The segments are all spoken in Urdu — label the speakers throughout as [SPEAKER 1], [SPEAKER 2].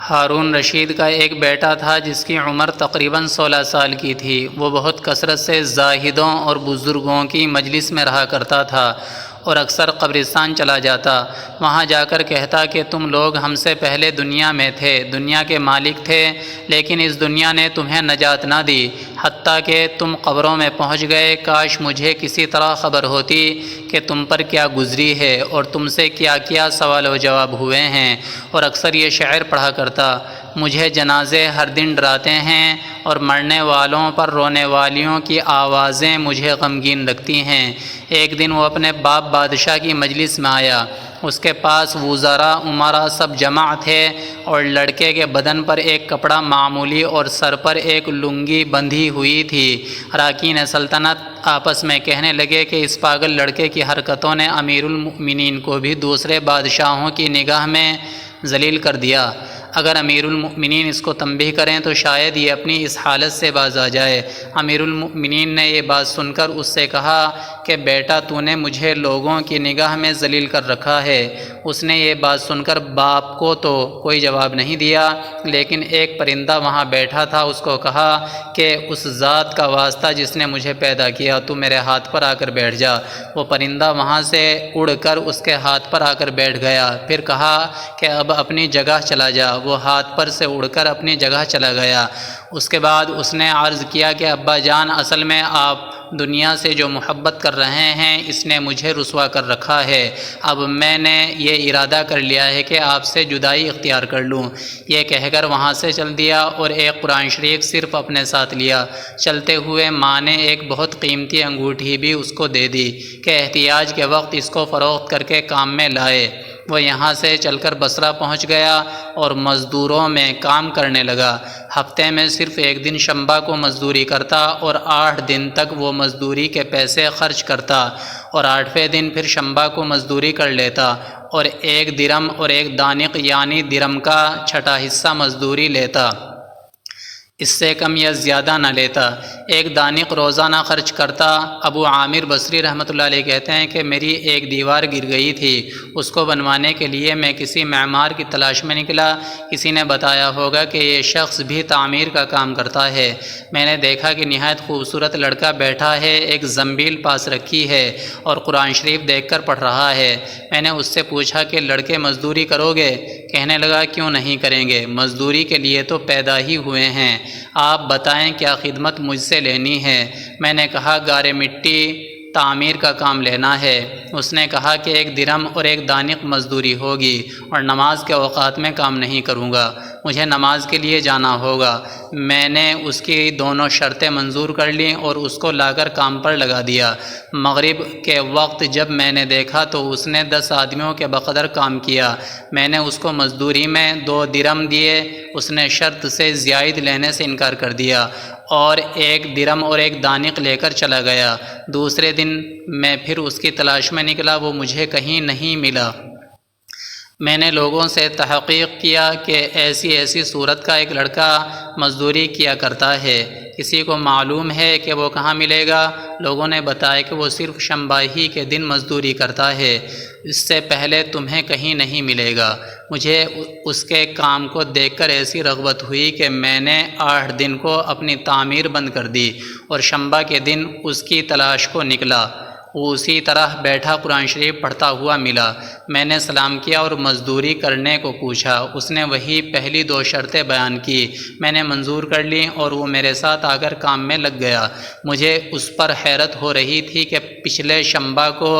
[SPEAKER 1] ہارون رشید کا ایک بیٹا تھا جس کی عمر تقریباً 16 سال کی تھی۔ وہ بہت کثرت سے زاہدوں اور بزرگوں کی مجلس میں رہا کرتا تھا اور اکثر قبرستان چلا جاتا۔ وہاں جا کر کہتا کہ تم لوگ ہم سے پہلے دنیا میں تھے، دنیا کے مالک تھے، لیکن اس دنیا نے تمہیں نجات نہ دی، حتیٰ کہ تم قبروں میں پہنچ گئے۔ کاش مجھے کسی طرح خبر ہوتی کہ تم پر کیا گزری ہے اور تم سے کیا کیا سوال و جواب ہوئے ہیں۔ اور اکثر یہ شعر پڑھا کرتا: مجھے جنازے ہر دن ڈراتے ہیں اور مرنے والوں پر رونے والیوں کی آوازیں مجھے غمگین لگتی ہیں۔ ایک دن وہ اپنے باپ بادشاہ کی مجلس میں آیا۔ اس کے پاس وزراء، امراء سب جمع تھے اور لڑکے کے بدن پر ایک کپڑا معمولی اور سر پر ایک لنگی بندھی ہوئی تھی۔ اراکین سلطنت آپس میں کہنے لگے کہ اس پاگل لڑکے کی حرکتوں نے امیر المؤمنین کو بھی دوسرے بادشاہوں کی نگاہ میں ذلیل کر دیا۔ اگر امیر المؤمنین اس کو تنبیہ کریں تو شاید یہ اپنی اس حالت سے باز آ جائے۔ امیر المؤمنین نے یہ بات سن کر اس سے کہا کہ بیٹا تو نے مجھے لوگوں کی نگاہ میں ذلیل کر رکھا ہے۔ اس نے یہ بات سن کر باپ کو تو کوئی جواب نہیں دیا، لیکن ایک پرندہ وہاں بیٹھا تھا، اس کو کہا کہ اس ذات کا واسطہ جس نے مجھے پیدا کیا تو میرے ہاتھ پر آ کر بیٹھ جا۔ وہ پرندہ وہاں سے اڑ کر اس کے ہاتھ پر آ کر بیٹھ گیا، پھر کہا کہ اب اپنی جگہ چلا جا۔ وہ ہاتھ پر سے اڑ کر اپنی جگہ چلا گیا۔ اس کے بعد اس نے عرض کیا کہ ابا جان، اصل میں آپ دنیا سے جو محبت کر رہے ہیں اس نے مجھے رسوا کر رکھا ہے۔ اب میں نے یہ ارادہ کر لیا ہے کہ آپ سے جدائی اختیار کر لوں۔ یہ کہہ کر وہاں سے چل دیا اور ایک قرآن شریف صرف اپنے ساتھ لیا۔ چلتے ہوئے ماں نے ایک بہت قیمتی انگوٹھی بھی اس کو دے دی کہ احتیاج کے وقت اس کو فروخت کر کے کام میں لائے۔ وہ یہاں سے چل کر بصرہ پہنچ گیا اور مزدوروں میں کام کرنے لگا۔ ہفتے میں صرف ایک دن شنبہ کو مزدوری کرتا اور 8 دن تک وہ مزدوری کے پیسے خرچ کرتا اور 8ویں دن پھر شنبہ کو مزدوری کر لیتا اور 1 درم اور 1 دانق یعنی درم کا چھٹا حصہ مزدوری لیتا، اس سے کم یا زیادہ نہ لیتا۔ 1 دانق روزانہ خرچ کرتا۔ ابو عامر بصری رحمۃ اللہ علیہ کہتے ہیں کہ میری ایک دیوار گر گئی تھی، اس کو بنوانے کے لیے میں کسی معمار کی تلاش میں نکلا۔ کسی نے بتایا ہوگا کہ یہ شخص بھی تعمیر کا کام کرتا ہے۔ میں نے دیکھا کہ نہایت خوبصورت لڑکا بیٹھا ہے، ایک زنبیل پاس رکھی ہے اور قرآن شریف دیکھ کر پڑھ رہا ہے۔ میں نے اس سے پوچھا کہ لڑکے مزدوری کرو گے؟ کہنے لگا کیوں نہیں کریں گے، مزدوری کے لیے تو پیدا ہی ہوئے ہیں، آپ بتائیں کیا خدمت مجھ سے لینی ہے؟ میں نے کہا گارے مٹی تعمیر کا کام لینا ہے۔ اس نے کہا کہ 1 درم اور 1 دانق مزدوری ہوگی اور نماز کے اوقات میں کام نہیں کروں گا، مجھے نماز کے لیے جانا ہوگا۔ میں نے اس کی دونوں شرطیں منظور کر لیں اور اس کو لا کر کام پر لگا دیا۔ مغرب کے وقت جب میں نے دیکھا تو اس نے 10 آدمیوں کے بقدر کام کیا۔ میں نے اس کو مزدوری میں 2 درم دیے، اس نے شرط سے زائد لینے سے انکار کر دیا اور 1 درم اور 1 دانق لے کر چلا گیا۔ دوسرے دن میں پھر اس کی تلاش میں نکلا، وہ مجھے کہیں نہیں ملا۔ میں نے لوگوں سے تحقیق کیا کہ ایسی صورت کا ایک لڑکا مزدوری کیا کرتا ہے، کسی کو معلوم ہے کہ وہ کہاں ملے گا؟ لوگوں نے بتایا کہ وہ صرف شنبہ ہی کے دن مزدوری کرتا ہے، اس سے پہلے تمہیں کہیں نہیں ملے گا۔ مجھے اس کے کام کو دیکھ کر ایسی رغبت ہوئی کہ میں نے 8 دن کو اپنی تعمیر بند کر دی اور شنبہ کے دن اس کی تلاش کو نکلا۔ وہ اسی طرح بیٹھا قرآن شریف پڑھتا ہوا ملا۔ میں نے سلام کیا اور مزدوری کرنے کو پوچھا۔ اس نے وہی پہلی 2 شرطیں بیان کی، میں نے منظور کر لیں اور وہ میرے ساتھ آ کر کام میں لگ گیا۔ مجھے اس پر حیرت ہو رہی تھی کہ پچھلے شنبہ کو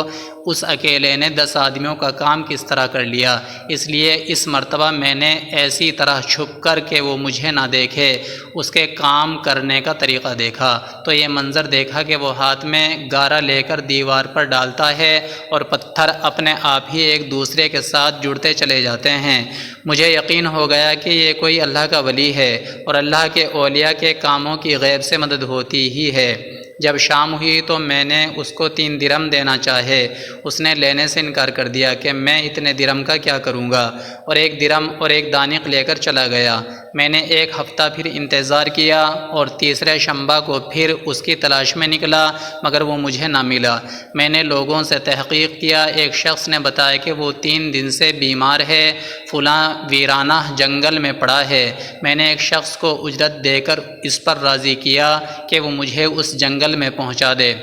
[SPEAKER 1] اس اکیلے نے 10 آدمیوں کا کام کس طرح کر لیا، اس لیے اس مرتبہ میں نے ایسی طرح چھپ کر کہ وہ مجھے نہ دیکھے اس کے کام کرنے کا طریقہ دیکھا، تو یہ منظر دیکھا کہ وہ ہاتھ میں گارا لے کر دیوار پر ڈالتا ہے اور پتھر اپنے آپ ہی ایک دوسرے کے ساتھ جڑتے چلے جاتے ہیں۔ مجھے یقین ہو گیا کہ یہ کوئی اللہ کا ولی ہے اور اللہ کے اولیاء کے کاموں کی غیب سے مدد ہوتی ہی ہے۔ جب شام ہوئی تو میں نے اس کو 3 درہم دینا چاہے، اس نے لینے سے انکار کر دیا کہ میں اتنے درہم کا کیا کروں گا، اور 1 درہم اور 1 دانق لے کر چلا گیا۔ میں نے 1 ہفتہ پھر انتظار کیا اور تیسرے شنبہ کو پھر اس کی تلاش میں نکلا، مگر وہ مجھے نہ ملا۔ میں نے لوگوں سے تحقیق کیا، ایک شخص نے بتایا کہ وہ 3 دن سے بیمار ہے، فلاں ویرانہ جنگل میں پڑا ہے۔ میں نے ایک شخص کو اجرت دے کر اس پر راضی کیا کہ وہ مجھے اس جنگل میں پہنچا دے۔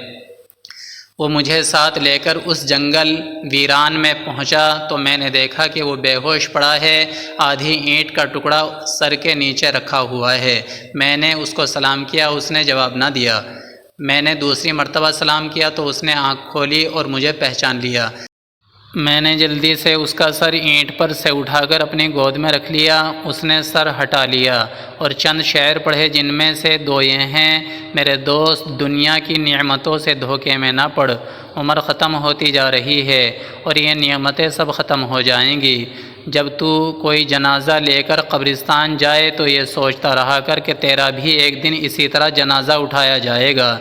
[SPEAKER 1] وہ مجھے ساتھ لے کر اس جنگل ویران میں پہنچا تو میں نے دیکھا کہ وہ بے ہوش پڑا ہے، آدھی اینٹ کا ٹکڑا سر کے نیچے رکھا ہوا ہے۔ میں نے اس کو سلام کیا، اس نے جواب نہ دیا۔ میں نے دوسری مرتبہ سلام کیا تو اس نے آنکھ کھولی اور مجھے پہچان لیا۔ میں نے جلدی سے اس کا سر اینٹ پر سے اٹھا کر اپنی گود میں رکھ لیا۔ اس نے سر ہٹا لیا اور چند شعر پڑھے، جن میں سے 2 یہ ہیں: میرے دوست، دنیا کی نعمتوں سے دھوکے میں نہ پڑ، عمر ختم ہوتی جا رہی ہے اور یہ نعمتیں سب ختم ہو جائیں گی۔ جب تو کوئی جنازہ لے کر قبرستان جائے تو یہ سوچتا رہا کر کہ تیرا بھی ایک دن اسی طرح جنازہ اٹھایا جائے گا۔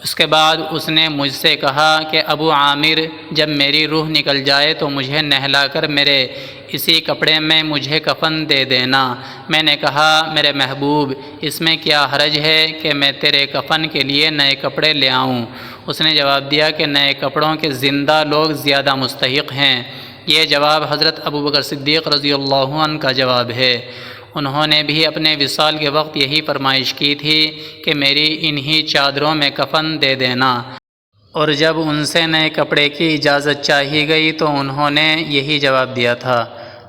[SPEAKER 1] اس کے بعد اس نے مجھ سے کہا کہ ابو عامر، جب میری روح نکل جائے تو مجھے نہلا کر میرے اسی کپڑے میں مجھے کفن دے دینا۔ میں نے کہا، میرے محبوب، اس میں کیا حرج ہے کہ میں تیرے کفن کے لیے نئے کپڑے لے آؤں؟ اس نے جواب دیا کہ نئے کپڑوں کے زندہ لوگ زیادہ مستحق ہیں۔ یہ جواب حضرت ابوبکر صدیق رضی اللہ عنہ کا جواب ہے۔ انہوں نے بھی اپنے وصال کے وقت یہی فرمائش کی تھی کہ میری انہی چادروں میں کفن دے دینا، اور جب ان سے نئے کپڑے کی اجازت چاہی گئی تو انہوں نے یہی جواب دیا تھا۔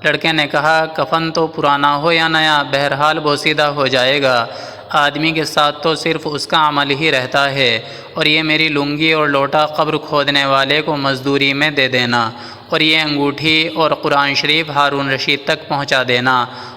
[SPEAKER 1] لڑکے نے کہا، کفن تو پرانا ہو یا نیا، بہرحال بوسیدہ ہو جائے گا۔ آدمی کے ساتھ تو صرف اس کا عمل ہی رہتا ہے، اور یہ میری لنگی اور لوٹا قبر کھودنے والے کو مزدوری میں دے دینا، اور یہ انگوٹھی اور قرآن شریف ہارون رشید تک پہنچا دینا،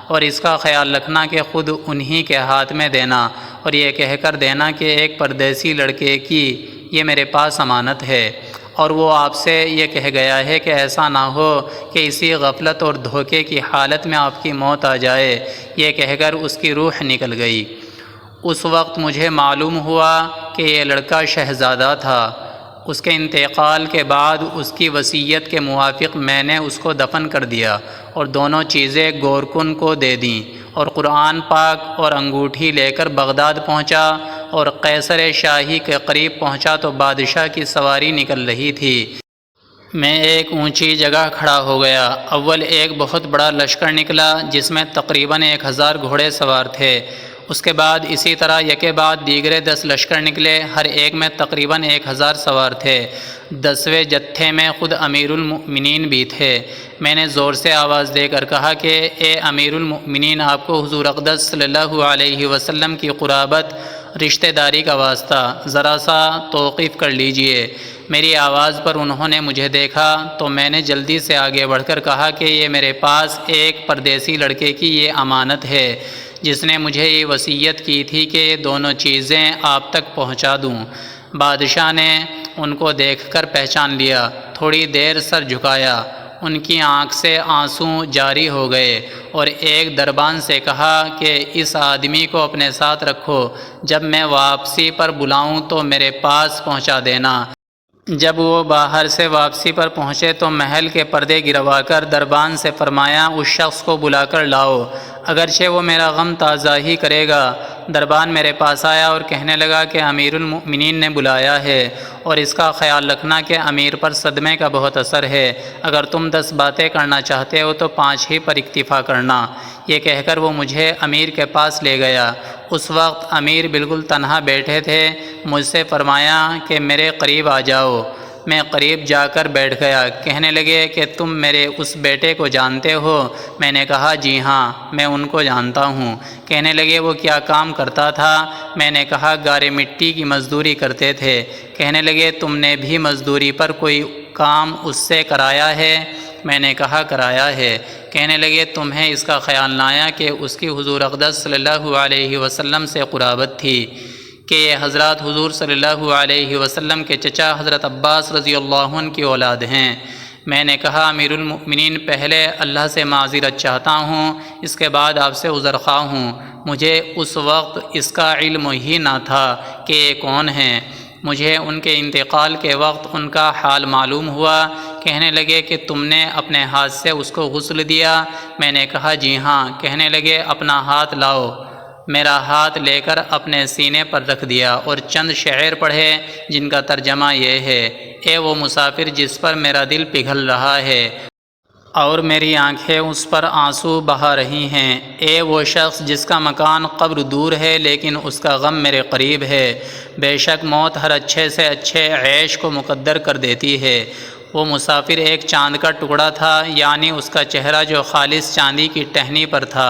[SPEAKER 1] اور اس کا خیال رکھنا کہ خود انہی کے ہاتھ میں دینا، اور یہ کہہ کر دینا کہ ایک پردیسی لڑکے کی یہ میرے پاس امانت ہے، اور وہ آپ سے یہ کہہ گیا ہے کہ ایسا نہ ہو کہ اسی غفلت اور دھوکے کی حالت میں آپ کی موت آ جائے۔ یہ کہہ کر اس کی روح نکل گئی۔ اس وقت مجھے معلوم ہوا کہ یہ لڑکا شہزادہ تھا۔ اس کے انتقال کے بعد اس کی وصیت کے موافق میں نے اس کو دفن کر دیا اور دونوں چیزیں گورکن کو دے دیں، اور قرآن پاک اور انگوٹھی لے کر بغداد پہنچا، اور قیصر شاہی کے قریب پہنچا تو بادشاہ کی سواری نکل رہی تھی۔ میں ایک اونچی جگہ کھڑا ہو گیا۔ اول ایک بہت بڑا لشکر نکلا جس میں تقریباً 1000 گھوڑے سوار تھے۔ اس کے بعد اسی طرح یکے بعد دیگرے 10 لشکر نکلے، ہر ایک میں تقریباً 1000 سوار تھے۔ 10ویں جتھے میں خود امیر المؤمنین بھی تھے۔ میں نے زور سے آواز دے کر کہا کہ اے امیر المؤمنین، آپ کو حضور اقدس صلی اللہ علیہ وسلم کی قرابت، رشتہ داری کا واسطہ، ذرا سا توقیف کر لیجئے۔ میری آواز پر انہوں نے مجھے دیکھا تو میں نے جلدی سے آگے بڑھ کر کہا کہ یہ میرے پاس ایک پردیسی لڑکے کی یہ امانت ہے جس نے مجھے یہ وصیت کی تھی کہ یہ دونوں چیزیں آپ تک پہنچا دوں۔ بادشاہ نے ان کو دیکھ کر پہچان لیا، تھوڑی دیر سر جھکایا، ان کی آنکھ سے آنسو جاری ہو گئے، اور ایک دربان سے کہا کہ اس آدمی کو اپنے ساتھ رکھو، جب میں واپسی پر بلاؤں تو میرے پاس پہنچا دینا۔ جب وہ باہر سے واپسی پر پہنچے تو محل کے پردے گروا کر دربان سے فرمایا، اس شخص کو بلا کر لاؤ، اگرچہ وہ میرا غم تازہ ہی کرے گا۔ دربان میرے پاس آیا اور کہنے لگا کہ امیر المؤمنین نے بلایا ہے، اور اس کا خیال رکھنا کہ امیر پر صدمے کا بہت اثر ہے۔ اگر تم 10 باتیں کرنا چاہتے ہو تو 5 ہی پر اکتفا کرنا۔ یہ کہہ کر وہ مجھے امیر کے پاس لے گیا۔ اس وقت امیر بالکل تنہا بیٹھے تھے۔ مجھ سے فرمایا کہ میرے قریب آ جاؤ۔ میں قریب جا کر بیٹھ گیا۔ کہنے لگے کہ تم میرے اس بیٹے کو جانتے ہو؟ میں نے کہا، جی ہاں، میں ان کو جانتا ہوں۔ کہنے لگے، وہ کیا کام کرتا تھا؟ میں نے کہا، گارے مٹی کی مزدوری کرتے تھے۔ کہنے لگے، تم نے بھی مزدوری پر کوئی کام اس سے کرایا ہے؟ میں نے کہا، کرایا ہے۔ کہنے لگے، تمہیں اس کا خیال نہ آیا کہ اس کی حضور اقدس صلی اللہ علیہ وسلم سے قرابت تھی کہ یہ حضرات حضور صلی اللہ علیہ وسلم کے چچا حضرت عباس رضی اللہ عنہ کی اولاد ہیں؟ میں نے کہا، امیر المؤمنین، پہلے اللہ سے معذرت چاہتا ہوں، اس کے بعد آپ سے عذر خواہ ہوں۔ مجھے اس وقت اس کا علم ہی نہ تھا کہ یہ کون ہیں۔ مجھے ان کے انتقال کے وقت ان کا حال معلوم ہوا۔ کہنے لگے کہ تم نے اپنے ہاتھ سے اس کو غسل دیا؟ میں نے کہا جی ہاں۔ کہنے لگے اپنا ہاتھ لاؤ۔ میرا ہاتھ لے کر اپنے سینے پر رکھ دیا اور چند شعر پڑھے جن کا ترجمہ یہ ہے: اے وہ مسافر جس پر میرا دل پگھل رہا ہے اور میری آنکھیں اس پر آنسو بہا رہی ہیں، اے وہ شخص جس کا مکان قبر دور ہے لیکن اس کا غم میرے قریب ہے، بے شک موت ہر اچھے سے اچھے عیش کو مقدر کر دیتی ہے۔ وہ مسافر ایک چاند کا ٹکڑا تھا، یعنی اس کا چہرہ جو خالص چاندی کی ٹہنی پر تھا،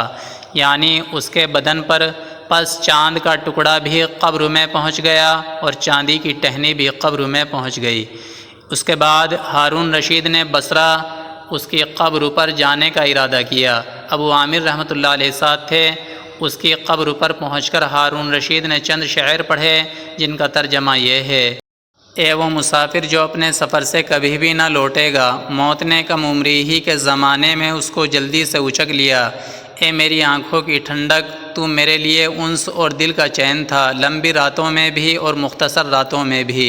[SPEAKER 1] یعنی اس کے بدن پر، پس چاند کا ٹکڑا بھی قبر میں پہنچ گیا اور چاندی کی ٹہنی بھی قبر میں پہنچ گئی۔ اس کے بعد ہارون رشید نے بصرہ اس کی قبر پر جانے کا ارادہ کیا۔ ابو عامر رحمۃ اللہ علیہ ساتھ تھے۔ اس کی قبر پر پہنچ کر ہارون رشید نے چند شعر پڑھے جن کا ترجمہ یہ ہے: اے وہ مسافر جو اپنے سفر سے کبھی بھی نہ لوٹے گا، موت نے کم عمری ہی کے زمانے میں اس کو جلدی سے اچک لیا۔ اے میری آنکھوں کی ٹھنڈک، تو میرے لیے انس اور دل کا چین تھا، لمبی راتوں میں بھی اور مختصر راتوں میں بھی۔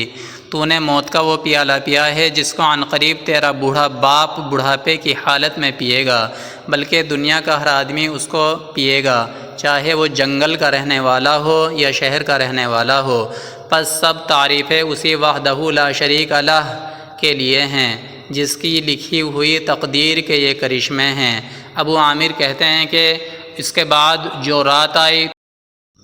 [SPEAKER 1] تو نے موت کا وہ پیالہ پیا ہے جس کو عنقریب تیرا بوڑھا باپ بڑھاپے کی حالت میں پیے گا، بلکہ دنیا کا ہر آدمی اس کو پیے گا، چاہے وہ جنگل کا رہنے والا ہو یا شہر کا رہنے والا ہو۔ پس سب تعریفیں اسی وحدہ لا شریک لہ کے لیے ہیں جس کی لکھی ہوئی تقدیر کے یہ کرشمے ہیں۔ ابو عامر کہتے ہیں کہ اس کے بعد جو رات آئی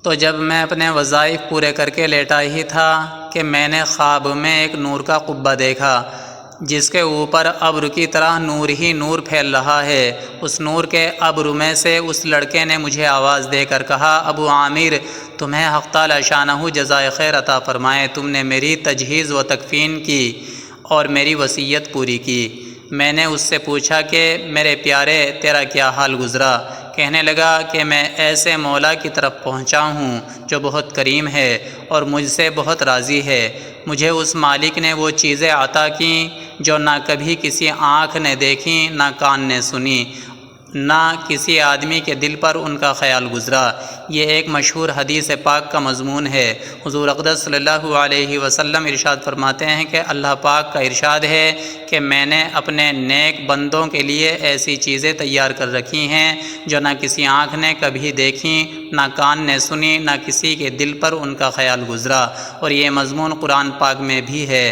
[SPEAKER 1] تو جب میں اپنے وظائف پورے کر کے لیٹا ہی تھا کہ میں نے خواب میں ایک نور کا قبہ دیکھا جس کے اوپر ابر کی طرح نور ہی نور پھیل رہا ہے۔ اس نور کے ابر میں سے اس لڑکے نے مجھے آواز دے کر کہا: ابو عامر، تمہیں حق تعالی شانہ جزائے خیر عطا فرمائے، تم نے میری تجہیز و تکفین کی اور میری وصیت پوری کی۔ میں نے اس سے پوچھا کہ میرے پیارے تیرا کیا حال گزرا؟ کہنے لگا کہ میں ایسے مولا کی طرف پہنچا ہوں جو بہت کریم ہے اور مجھ سے بہت راضی ہے۔ مجھے اس مالک نے وہ چیزیں عطا کیں جو نہ کبھی کسی آنکھ نے دیکھیں، نہ کان نے سنی، نہ کسی آدمی کے دل پر ان کا خیال گزرا۔ یہ ایک مشہور حدیث پاک کا مضمون ہے۔ حضور اقدس صلی اللہ علیہ وسلم ارشاد فرماتے ہیں کہ اللہ پاک کا ارشاد ہے کہ میں نے اپنے نیک بندوں کے لیے ایسی چیزیں تیار کر رکھی ہیں جو نہ کسی آنکھ نے کبھی دیکھیں، نہ کان نے سنی، نہ کسی کے دل پر ان کا خیال گزرا۔ اور یہ مضمون قرآن پاک میں بھی ہے: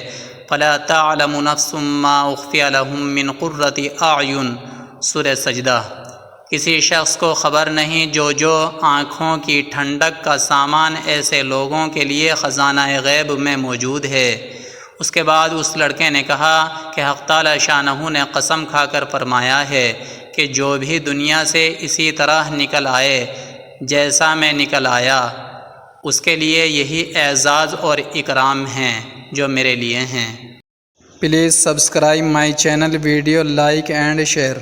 [SPEAKER 1] فَلَا تَعْلَمُ نَفْسٌ مَّا أُخْفِيَ لَهُم مِّن قُرَّةِ أَعْيُنٍ، سورہ سجدہ۔ کسی شخص کو خبر نہیں جو آنکھوں کی ٹھنڈک کا سامان ایسے لوگوں کے لیے خزانہ غیب میں موجود ہے۔ اس کے بعد اس لڑکے نے کہا کہ حق تعالی شانہ نے قسم کھا کر فرمایا ہے کہ جو بھی دنیا سے اسی طرح نکل آئے جیسا میں نکل آیا، اس کے لیے یہی اعزاز اور اکرام ہیں جو میرے لیے ہیں۔
[SPEAKER 2] Please subscribe my channel, video like and share.